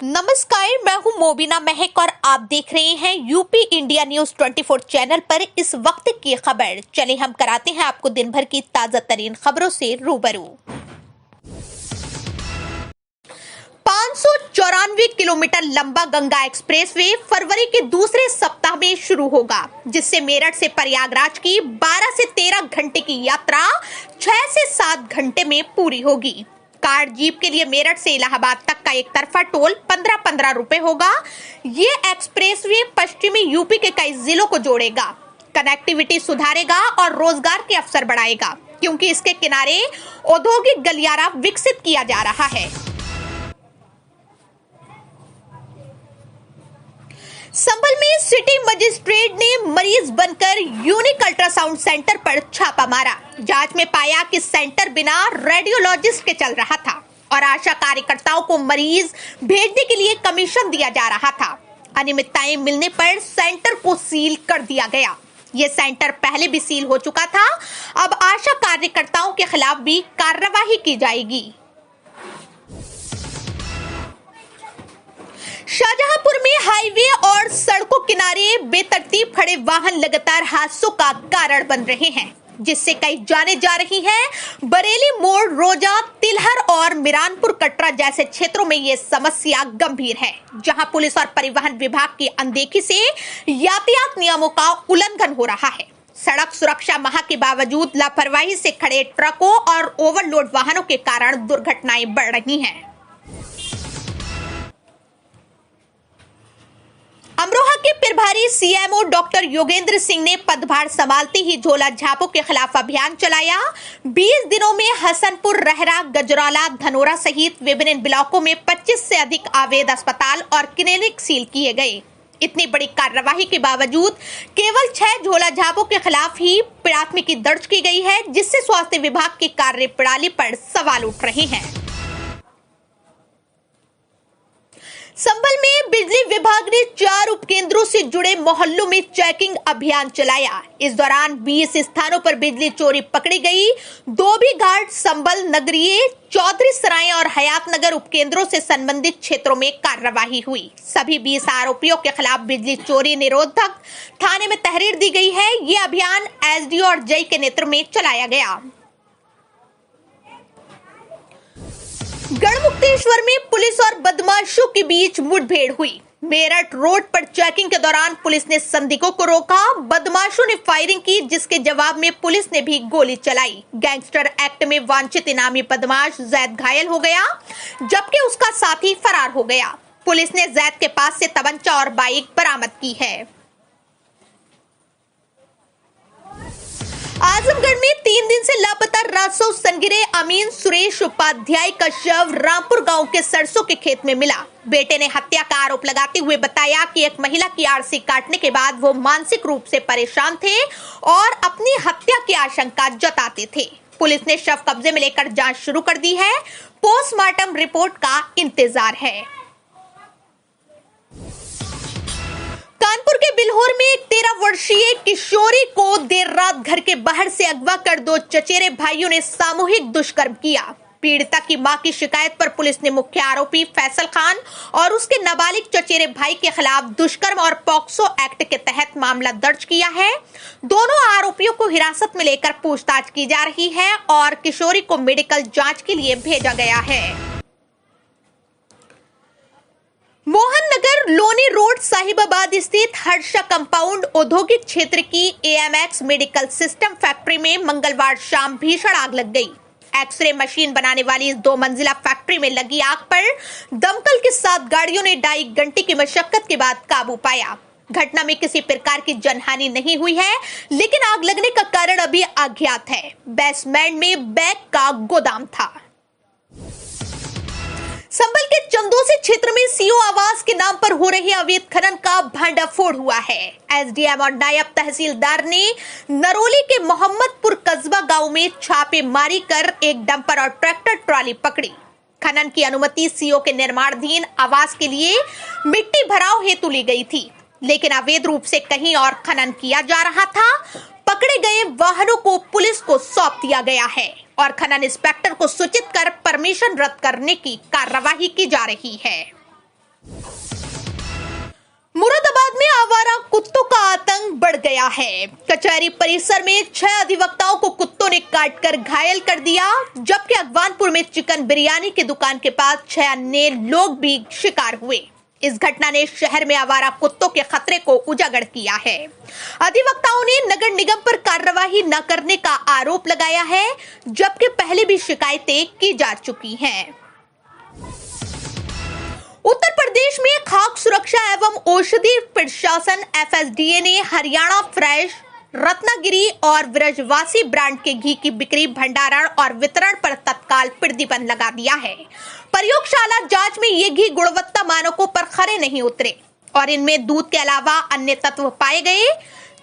नमस्कार, मैं हूं मोबिना महक और आप देख रहे हैं यूपी इंडिया न्यूज 24 चैनल पर इस वक्त की खबर। चलिए हम कराते हैं आपको दिन भर की ताजा तरीन खबरों से रूबरू। 594 किलोमीटर लंबा गंगा एक्सप्रेसवे फरवरी के दूसरे सप्ताह में शुरू होगा, जिससे मेरठ से प्रयागराज की 12 से 13 घंटे की यात्रा 6 से 7 घंटे में पूरी होगी। कार जीप के लिए मेरठ से इलाहाबाद तक का एक तरफा टोल 15-15 रुपए होगा। ये एक्सप्रेसवे पश्चिमी यूपी के कई जिलों को जोड़ेगा, कनेक्टिविटी सुधारेगा और रोजगार के अवसर बढ़ाएगा, क्योंकि इसके किनारे औद्योगिक गलियारा विकसित किया जा रहा है। संभल में सिटी मजिस्ट्रेट ने मरीज बनकर यूनिक अल्ट्रासाउंड सेंटर पर छापा मारा। जांच में पाया कि सेंटर बिना रेडियोलॉजिस्ट के चल रहा था और आशा कार्यकर्ताओं को मरीज भेजने के लिए कमीशन दिया जा रहा था। अनियमितताएं मिलने पर सेंटर को सील कर दिया गया। ये सेंटर पहले भी सील हो चुका था। अब आशा कार्यकर्ताओं के खिलाफ भी कार्रवाई की जाएगी। शाहजहांपुर में हाईवे और सड़कों किनारे बेतरतीब खड़े वाहन लगातार हादसों का कारण बन रहे हैं, जिससे कई जाने जा रही हैं। बरेली मोड़, रोजा, तिलहर और मिरानपुर कटरा जैसे क्षेत्रों में ये समस्या गंभीर है, जहां पुलिस और परिवहन विभाग की अनदेखी से यातायात नियमों का उल्लंघन हो रहा है। सड़क सुरक्षा माह के बावजूद लापरवाही से खड़े ट्रकों और ओवरलोड वाहनों के कारण दुर्घटनाएं बढ़ रही हैं। अमरोहा के प्रभारी सीएमओ डॉक्टर योगेंद्र सिंह ने पदभार संभालते ही झोला छापों के खिलाफ अभियान चलाया। 20 दिनों में हसनपुर, रहरा, गजराला, धनोरा सहित विभिन्न ब्लॉकों में 25 से अधिक अवैध अस्पताल और क्लिनिक सील किए गए। इतनी बड़ी कार्रवाई के बावजूद केवल 6 झोला छापों के खिलाफ ही प्राथमिकी दर्ज की गई है, जिससे स्वास्थ्य विभाग की कार्यप्रणाली पर सवाल उठ रहे हैं। संभल में बिजली विभाग ने 4 उपकेंद्रों से जुड़े मोहल्लों में चेकिंग अभियान चलाया। इस दौरान 20 स्थानों पर बिजली चोरी पकड़ी गई। धोबीघाट, संभल नगरीय, चौधरी सराय और हयात नगर उपकेंद्रों से संबंधित क्षेत्रों में कार्रवाई हुई। सभी 20 आरोपियों के खिलाफ बिजली चोरी निरोधक थाने में तहरीर दी गई है। ये अभियान एसडीओ और जई के नेतृत्व में चलाया गया। गढ़मुक्तेश्वर में पुलिस और बदमाशों के बीच मुठभेड़ हुई। मेरठ रोड पर चेकिंग के दौरान पुलिस ने संदिग्धों को रोका। बदमाशों ने फायरिंग की, जिसके जवाब में पुलिस ने भी गोली चलाई। गैंगस्टर एक्ट में वांछित इनामी बदमाश जैद घायल हो गया, जबकि उसका साथी फरार हो गया। पुलिस ने जैद के पास से तमंचा और बाइक बरामद की है। आजमगढ़ में 3 दिन से लापता राजस्व संगिरे अमीन सुरेश उपाध्याय का शव रामपुर गांव के सरसों के खेत में मिला। बेटे ने हत्या का आरोप लगाते हुए बताया कि एक महिला की आरसी काटने के बाद वो मानसिक रूप से परेशान थे और अपनी हत्या की आशंका जताते थे। पुलिस ने शव कब्जे में लेकर जांच शुरू कर दी है। पोस्टमार्टम रिपोर्ट का इंतजार है। कानपुर के बिल्हौर में एक 13 वर्षीय किशोरी को देर रात घर के बाहर से अगवा कर 2 चचेरे भाइयों ने सामूहिक दुष्कर्म किया। पीड़िता की मां की शिकायत पर पुलिस ने मुख्य आरोपी फैसल खान और उसके नाबालिग चचेरे भाई के खिलाफ दुष्कर्म और पॉक्सो एक्ट के तहत मामला दर्ज किया है। दोनों आरोपियों को हिरासत में लेकर पूछताछ की जा रही है और किशोरी को मेडिकल जांच के लिए भेजा गया है। मोहन नगर लोनी रोड साहिबाबाद स्थित हर्षा कंपाउंड औद्योगिक क्षेत्र की एएमएक्स मेडिकल सिस्टम फैक्ट्री में मंगलवार शाम भीषण आग लग गई। एक्सरे मशीन बनाने वाली इस 2 मंजिला फैक्ट्री में लगी आग पर दमकल के 7 गाड़ियों ने 2.5 घंटे की मशक्कत के बाद काबू पाया। घटना में किसी प्रकार की जनहानि नहीं हुई है, लेकिन आग लगने का कारण अभी अज्ञात है। बेसमेंट में बैग का गोदाम था। संभल के चंदोसी क्षेत्र में सीओ आवास के नाम पर हो रहे अवैध खनन का भंडाफोड़ हुआ है। एसडीएम और नायब तहसीलदार ने नरोली के मोहम्मदपुर कस्बा गांव में छापेमारी कर एक डंपर और ट्रैक्टर ट्रॉली पकड़ी। खनन की अनुमति सीओ के निर्माणाधीन आवास के लिए मिट्टी भराव हेतु ली गई थी, लेकिन अवैध रूप से कहीं और खनन किया जा रहा था। पकड़े गए वाहनों को पुलिस को सौंप दिया गया है और खनन इंस्पेक्टर को सूचित कर परमिशन रद्द करने की कार्रवाई की जा रही है। मुरादाबाद में आवारा कुत्तों का आतंक बढ़ गया है। कचहरी परिसर में 6 अधिवक्ताओं को कुत्तों ने काटकर घायल कर दिया, जबकि अगवानपुर में चिकन बिरयानी की दुकान के पास 6 अन्य लोग भी शिकार हुए। इस घटना ने शहर में आवारा कुत्तों के खतरे को उजागर किया है। अधिवक्ताओं ने नगर निगम पर कार्रवाई न करने का आरोप लगाया है, जबकि पहले भी शिकायतें की जा चुकी हैं। उत्तर प्रदेश में खाद्य सुरक्षा एवं औषधि प्रशासन FSDA ने हरियाणा फ्रेश, रत्नागिरी और ब्रजवासी ब्रांड के घी की बिक्री, भंडारण और वितरण पर तत्काल प्रतिबंध लगा दिया है। प्रयोगशाला जांच में ये घी गुणवत्ता मानकों पर खरे नहीं उतरे और इनमें दूध के अलावा अन्य तत्व पाए गए,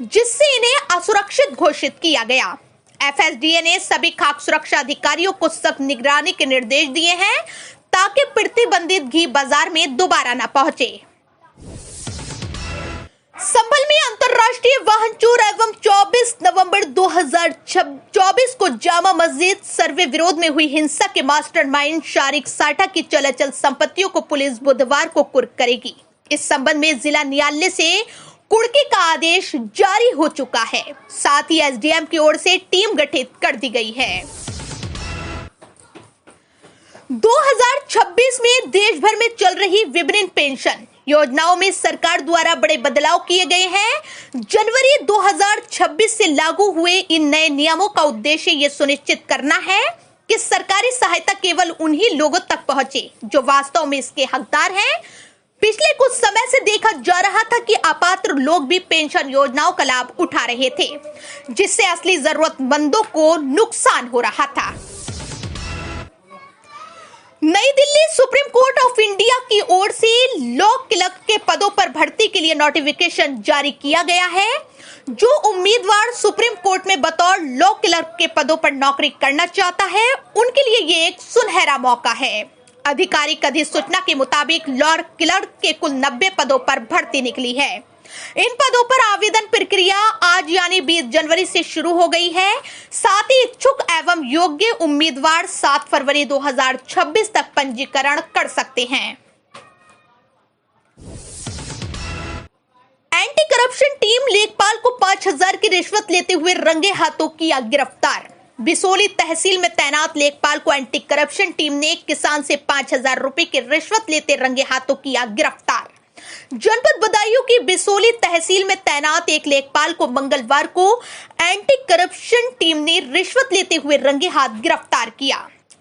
जिससे इन्हें असुरक्षित घोषित किया गया। FSDA ने सभी खाद्य सुरक्षा अधिकारियों को सख्त निगरानी के निर्देश दिए हैं ताकि प्रतिबंधित घी बाजार में दोबारा न पहुंचे। संभल में अंतर्राष्ट्रीय वाहन चोर एवं 24 नवंबर 2024 को जामा मस्जिद सर्वे विरोध में हुई हिंसा के मास्टरमाइंड शारिक साठा की चल संपत्तियों को पुलिस बुधवार को कुर्क करेगी। इस संबंध में जिला न्यायालय से कुर्की का आदेश जारी हो चुका है। साथ ही SDM की ओर से टीम गठित कर दी गई है। 2026 में देश भर में चल रही विभिन्न पेंशन योजनाओं में सरकार द्वारा बड़े बदलाव किए गए हैं। जनवरी 2026 से लागू हुए इन नए नियमों का उद्देश्य ये सुनिश्चित करना है कि सरकारी सहायता केवल उन्हीं लोगों तक पहुंचे जो वास्तव में इसके हकदार हैं। पिछले कुछ समय से देखा जा रहा था कि अपात्र लोग भी पेंशन योजनाओं का लाभ उठा रहे थे, जिससे असली जरूरतमंदों को नुकसान हो रहा था। नई Delhi supreme court of India की ओर से लॉ क्लर्क के पदों पर भर्ती के लिए नोटिफिकेशन जारी किया गया है। जो उम्मीदवार सुप्रीम कोर्ट में बतौर लॉ क्लर्क के पदों पर नौकरी करना चाहता है, उनके लिए ये एक सुनहरा मौका है। आधिकारिक अधिसूचना के मुताबिक लॉ क्लर्क के कुल 90 पदों पर भर्ती निकली है। इन पदों पर आवेदन प्रक्रिया आज यानी 20 जनवरी से शुरू हो गई है। साथ ही इच्छुक एवं योग्य उम्मीदवार 7 फरवरी 2026 तक पंजीकरण कर सकते हैं। एंटी करप्शन टीम लेखपाल को 5000 की रिश्वत लेते हुए रंगे हाथों किया गिरफ्तार। बिसोली तहसील में तैनात लेखपाल को एंटी करप्शन टीम ने किसान से 5000 रुपए की रिश्वत लेते रंगे हाथों किया गिरफ्तार। जनपद बदायूं की बिसोली तहसील में तैनात एक लेखपाल को मंगलवार को एंटी करप्शन टीम ने रिश्वत लेते हुए रंगे हाथ गिरफ्तार किया।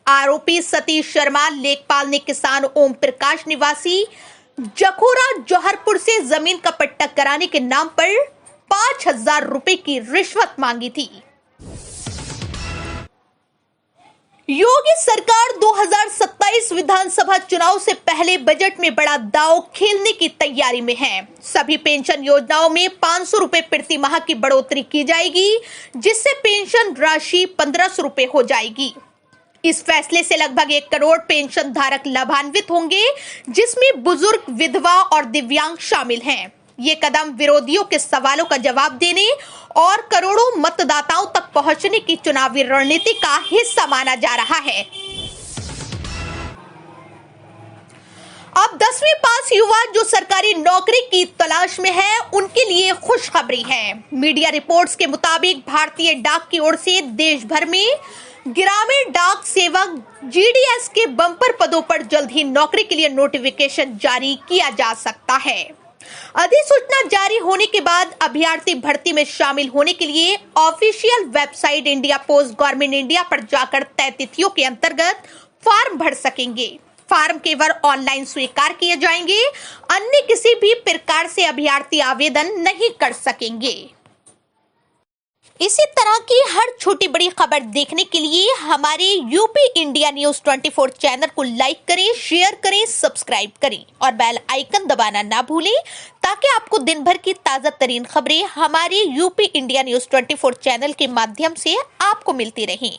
आरोपी सतीश शर्मा लेखपाल ने किसान ओम प्रकाश निवासी जखोरा जौहरपुर से जमीन का पट्टा कराने के नाम पर 5000 रुपए की रिश्वत मांगी थी। योगी सरकार 2027 विधानसभा चुनाव से पहले बजट में बड़ा दांव खेलने की तैयारी में है। सभी पेंशन योजनाओं में 500 रुपए प्रति माह की बढ़ोतरी की जाएगी, जिससे पेंशन राशि 1500 रुपए हो जाएगी। इस फैसले से लगभग 1 करोड़ पेंशन धारक लाभान्वित होंगे, जिसमें बुजुर्ग, विधवा और दिव्यांग शामिल हैं। ये कदम विरोधियों के सवालों का जवाब देने और करोड़ों मतदाताओं तक पहुंचने की चुनावी रणनीति का हिस्सा माना जा रहा है। अब 10वीं पास युवा जो सरकारी नौकरी की तलाश में है, उनके लिए खुशखबरी है। मीडिया रिपोर्ट्स के मुताबिक भारतीय डाक की ओर से देश भर में ग्रामीण डाक सेवक GDS के बम्पर पदों पर जल्द ही नौकरी के लिए नोटिफिकेशन जारी किया जा सकता है। अधिसूचना जारी होने के बाद अभ्यर्थी भर्ती में शामिल होने के लिए official website India post government India पर जाकर तय तिथियों के अंतर्गत फॉर्म भर सकेंगे। फॉर्म केवल ऑनलाइन स्वीकार किए जाएंगे, अन्य किसी भी प्रकार से अभ्यर्थी आवेदन नहीं कर सकेंगे। इसी तरह की हर छोटी बड़ी खबर देखने के लिए हमारे यूपी इंडिया न्यूज 24 चैनल को लाइक करें, शेयर करें, सब्सक्राइब करें और बेल आइकन दबाना ना भूलें, ताकि आपको दिन भर की ताजा तरीन खबरें हमारे यूपी इंडिया न्यूज 24 चैनल के माध्यम से आपको मिलती रहें।